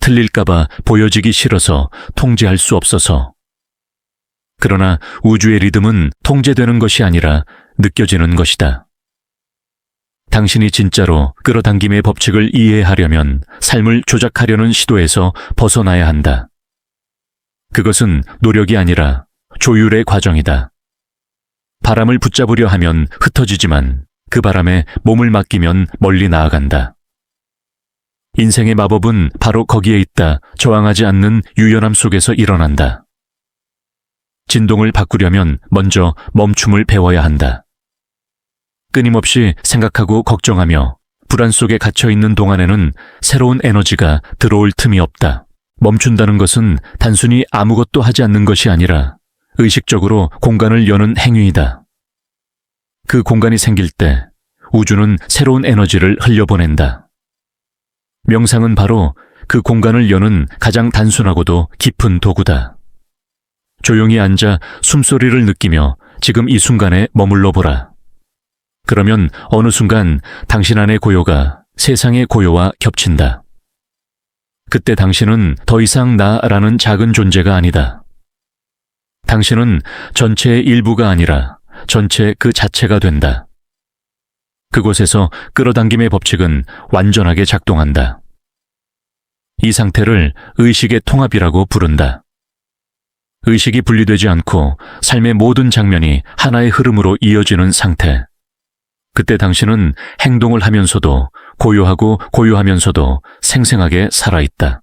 틀릴까봐 보여지기 싫어서 통제할 수 없어서. 그러나 우주의 리듬은 통제되는 것이 아니라 느껴지는 것이다. 당신이 진짜로 끌어당김의 법칙을 이해하려면 삶을 조작하려는 시도에서 벗어나야 한다. 그것은 노력이 아니라 조율의 과정이다. 바람을 붙잡으려 하면 흩어지지만 그 바람에 몸을 맡기면 멀리 나아간다. 인생의 마법은 바로 거기에 있다. 저항하지 않는 유연함 속에서 일어난다. 진동을 바꾸려면 먼저 멈춤을 배워야 한다. 끊임없이 생각하고 걱정하며 불안 속에 갇혀있는 동안에는 새로운 에너지가 들어올 틈이 없다. 멈춘다는 것은 단순히 아무것도 하지 않는 것이 아니라 의식적으로 공간을 여는 행위이다. 그 공간이 생길 때 우주는 새로운 에너지를 흘려보낸다. 명상은 바로 그 공간을 여는 가장 단순하고도 깊은 도구다. 조용히 앉아 숨소리를 느끼며 지금 이 순간에 머물러 보라. 그러면 어느 순간 당신 안의 고요가 세상의 고요와 겹친다. 그때 당신은 더 이상 나라는 작은 존재가 아니다. 당신은 전체의 일부가 아니라 전체 그 자체가 된다. 그곳에서 끌어당김의 법칙은 완전하게 작동한다. 이 상태를 의식의 통합이라고 부른다. 의식이 분리되지 않고 삶의 모든 장면이 하나의 흐름으로 이어지는 상태. 그때 당신은 행동을 하면서도 고요하고 고요하면서도 생생하게 살아있다.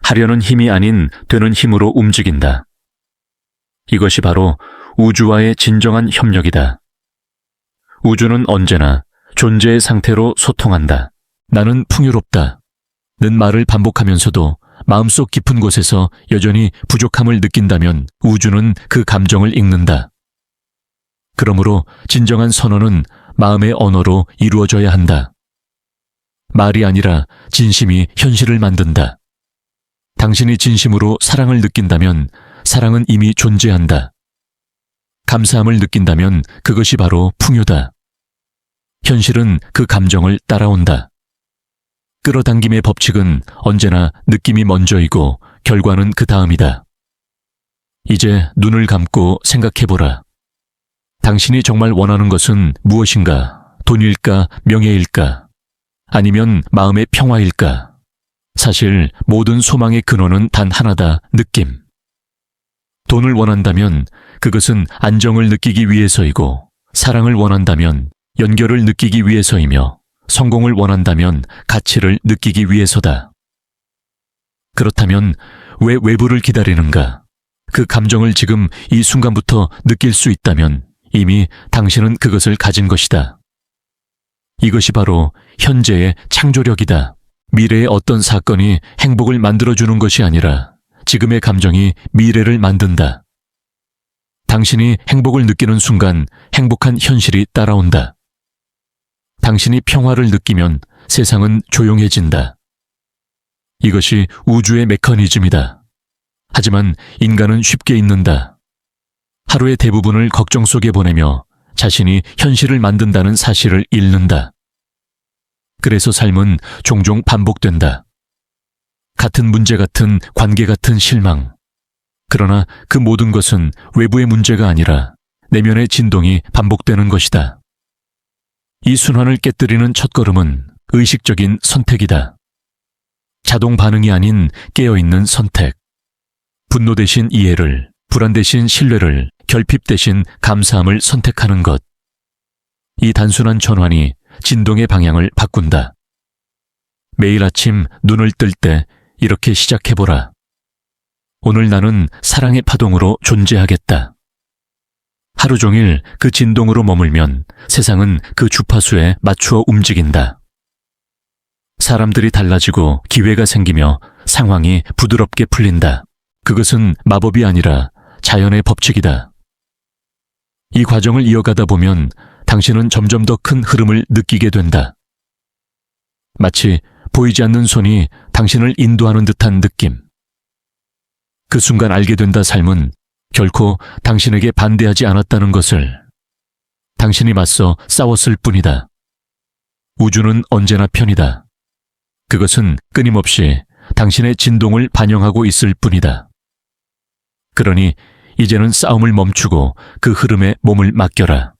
하려는 힘이 아닌 되는 힘으로 움직인다. 이것이 바로 우주와의 진정한 협력이다. 우주는 언제나 존재의 상태로 소통한다. 나는 풍요롭다. 는 말을 반복하면서도 마음속 깊은 곳에서 여전히 부족함을 느낀다면 우주는 그 감정을 읽는다. 그러므로 진정한 선언은 마음의 언어로 이루어져야 한다. 말이 아니라 진심이 현실을 만든다. 당신이 진심으로 사랑을 느낀다면 사랑은 이미 존재한다. 감사함을 느낀다면 그것이 바로 풍요다. 현실은 그 감정을 따라온다. 끌어당김의 법칙은 언제나 느낌이 먼저이고 결과는 그 다음이다. 이제 눈을 감고 생각해보라. 당신이 정말 원하는 것은 무엇인가? 돈일까? 명예일까? 아니면 마음의 평화일까? 사실 모든 소망의 근원은 단 하나다. 느낌. 돈을 원한다면 그것은 안정을 느끼기 위해서이고, 사랑을 원한다면 연결을 느끼기 위해서이며, 성공을 원한다면 가치를 느끼기 위해서다. 그렇다면 왜 외부를 기다리는가? 그 감정을 지금 이 순간부터 느낄 수 있다면 이미 당신은 그것을 가진 것이다. 이것이 바로 현재의 창조력이다. 미래의 어떤 사건이 행복을 만들어주는 것이 아니라 지금의 감정이 미래를 만든다. 당신이 행복을 느끼는 순간 행복한 현실이 따라온다. 당신이 평화를 느끼면 세상은 조용해진다. 이것이 우주의 메커니즘이다. 하지만 인간은 쉽게 잊는다. 하루의 대부분을 걱정 속에 보내며 자신이 현실을 만든다는 사실을 잃는다. 그래서 삶은 종종 반복된다. 같은 문제 같은 관계 같은 실망. 그러나 그 모든 것은 외부의 문제가 아니라 내면의 진동이 반복되는 것이다. 이 순환을 깨뜨리는 첫걸음은 의식적인 선택이다. 자동 반응이 아닌 깨어있는 선택. 분노 대신 이해를, 불안 대신 신뢰를, 결핍 대신 감사함을 선택하는 것. 이 단순한 전환이 진동의 방향을 바꾼다. 매일 아침 눈을 뜰 때 이렇게 시작해보라. 오늘 나는 사랑의 파동으로 존재하겠다. 하루 종일 그 진동으로 머물면 세상은 그 주파수에 맞추어 움직인다. 사람들이 달라지고 기회가 생기며 상황이 부드럽게 풀린다. 그것은 마법이 아니라 자연의 법칙이다. 이 과정을 이어가다 보면 당신은 점점 더 큰 흐름을 느끼게 된다. 마치 보이지 않는 손이 당신을 인도하는 듯한 느낌. 그 순간 알게 된다. 삶은 결코 당신에게 반대하지 않았다는 것을. 당신이 맞서 싸웠을 뿐이다. 우주는 언제나 편이다. 그것은 끊임없이 당신의 진동을 반영하고 있을 뿐이다. 그러니 이제는 싸움을 멈추고 그 흐름에 몸을 맡겨라.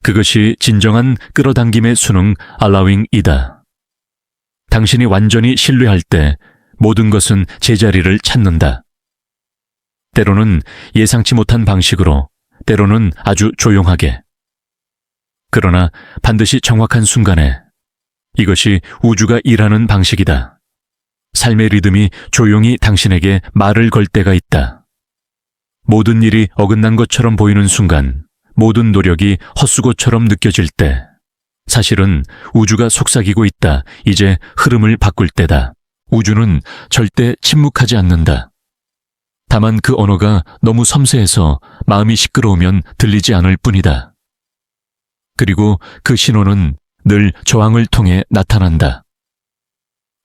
그것이 진정한 끌어당김의 수능 allowing이다. 당신이 완전히 신뢰할 때 모든 것은 제자리를 찾는다. 때로는 예상치 못한 방식으로, 때로는 아주 조용하게. 그러나 반드시 정확한 순간에 이것이 우주가 일하는 방식이다. 삶의 리듬이 조용히 당신에게 말을 걸 때가 있다. 모든 일이 어긋난 것처럼 보이는 순간, 모든 노력이 헛수고처럼 느껴질 때, 사실은 우주가 속삭이고 있다. 이제 흐름을 바꿀 때다. 우주는 절대 침묵하지 않는다. 다만 그 언어가 너무 섬세해서 마음이 시끄러우면 들리지 않을 뿐이다. 그리고 그 신호는 늘 저항을 통해 나타난다.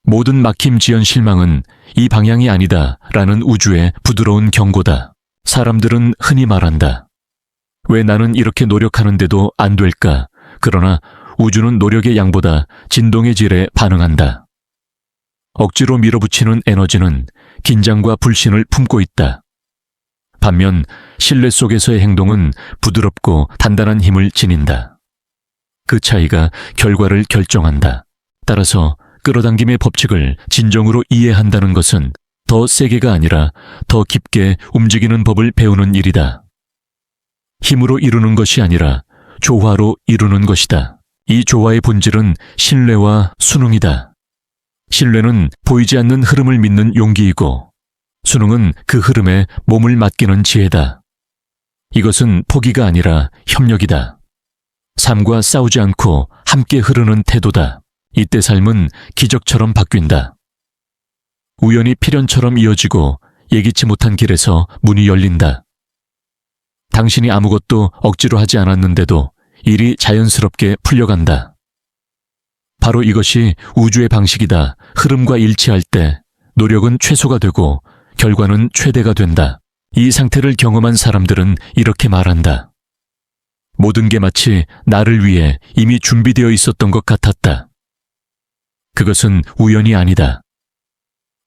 모든 막힘 지연 실망은 이 방향이 아니다 라는 우주의 부드러운 경고다. 사람들은 흔히 말한다. 왜 나는 이렇게 노력하는데도 안 될까? 그러나 우주는 노력의 양보다 진동의 질에 반응한다. 억지로 밀어붙이는 에너지는 긴장과 불신을 품고 있다. 반면 신뢰 속에서의 행동은 부드럽고 단단한 힘을 지닌다. 그 차이가 결과를 결정한다. 따라서 끌어당김의 법칙을 진정으로 이해한다는 것은 더 세게가 아니라 더 깊게 움직이는 법을 배우는 일이다. 힘으로 이루는 것이 아니라 조화로 이루는 것이다. 이 조화의 본질은 신뢰와 순응이다. 신뢰는 보이지 않는 흐름을 믿는 용기이고, 순응은 그 흐름에 몸을 맡기는 지혜다. 이것은 포기가 아니라 협력이다. 삶과 싸우지 않고 함께 흐르는 태도다. 이때 삶은 기적처럼 바뀐다. 우연히 필연처럼 이어지고 예기치 못한 길에서 문이 열린다. 당신이 아무것도 억지로 하지 않았는데도 일이 자연스럽게 풀려간다. 바로 이것이 우주의 방식이다. 흐름과 일치할 때 노력은 최소가 되고 결과는 최대가 된다. 이 상태를 경험한 사람들은 이렇게 말한다. 모든 게 마치 나를 위해 이미 준비되어 있었던 것 같았다. 그것은 우연이 아니다.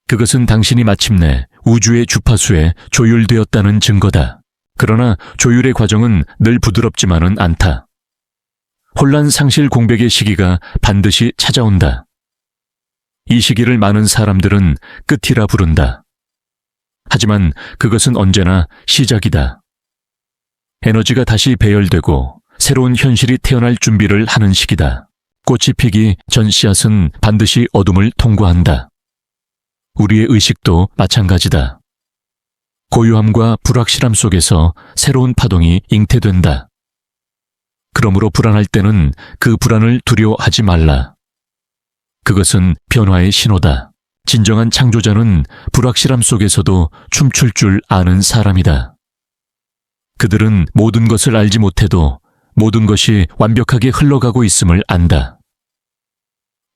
그것은 당신이 마침내 우주의 주파수에 조율되었다는 증거다. 그러나 조율의 과정은 늘 부드럽지만은 않다. 혼란 상실 공백의 시기가 반드시 찾아온다. 이 시기를 많은 사람들은 끝이라 부른다. 하지만 그것은 언제나 시작이다. 에너지가 다시 배열되고 새로운 현실이 태어날 준비를 하는 시기다. 꽃이 피기 전 씨앗은 반드시 어둠을 통과한다. 우리의 의식도 마찬가지다. 고요함과 불확실함 속에서 새로운 파동이 잉태된다. 그러므로 불안할 때는 그 불안을 두려워하지 말라. 그것은 변화의 신호다. 진정한 창조자는 불확실함 속에서도 춤출 줄 아는 사람이다. 그들은 모든 것을 알지 못해도 모든 것이 완벽하게 흘러가고 있음을 안다.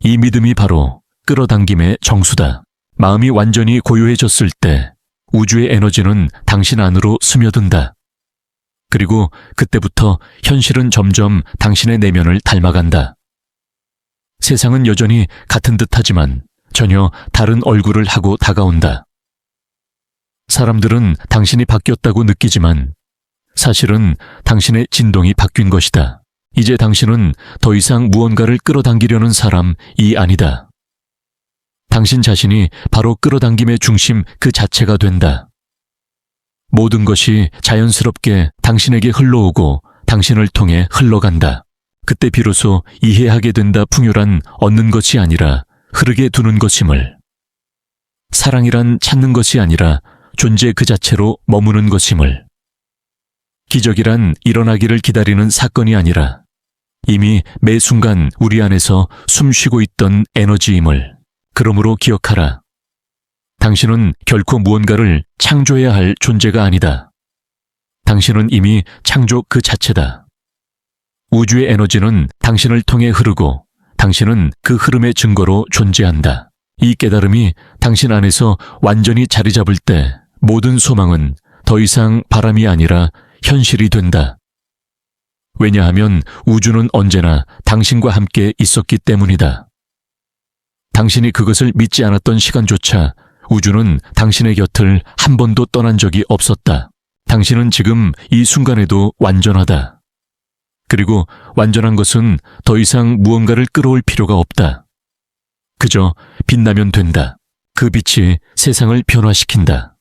이 믿음이 바로 끌어당김의 정수다. 마음이 완전히 고요해졌을 때 우주의 에너지는 당신 안으로 스며든다. 그리고 그때부터 현실은 점점 당신의 내면을 닮아간다. 세상은 여전히 같은 듯하지만 전혀 다른 얼굴을 하고 다가온다. 사람들은 당신이 바뀌었다고 느끼지만 사실은 당신의 진동이 바뀐 것이다. 이제 당신은 더 이상 무언가를 끌어당기려는 사람이 아니다. 당신 자신이 바로 끌어당김의 중심 그 자체가 된다. 모든 것이 자연스럽게 당신에게 흘러오고 당신을 통해 흘러간다. 그때 비로소 이해하게 된다. 풍요란 얻는 것이 아니라 흐르게 두는 것임을. 사랑이란 찾는 것이 아니라 존재 그 자체로 머무는 것임을. 기적이란 일어나기를 기다리는 사건이 아니라 이미 매 순간 우리 안에서 숨 쉬고 있던 에너지임을. 그러므로 기억하라. 당신은 결코 무언가를 창조해야 할 존재가 아니다. 당신은 이미 창조 그 자체다. 우주의 에너지는 당신을 통해 흐르고 당신은 그 흐름의 증거로 존재한다. 이 깨달음이 당신 안에서 완전히 자리 잡을 때 모든 소망은 더 이상 바람이 아니라 현실이 된다. 왜냐하면 우주는 언제나 당신과 함께 있었기 때문이다. 당신이 그것을 믿지 않았던 시간조차 우주는 당신의 곁을 한 번도 떠난 적이 없었다. 당신은 지금 이 순간에도 완전하다. 그리고 완전한 것은 더 이상 무언가를 끌어올 필요가 없다. 그저 빛나면 된다. 그 빛이 세상을 변화시킨다.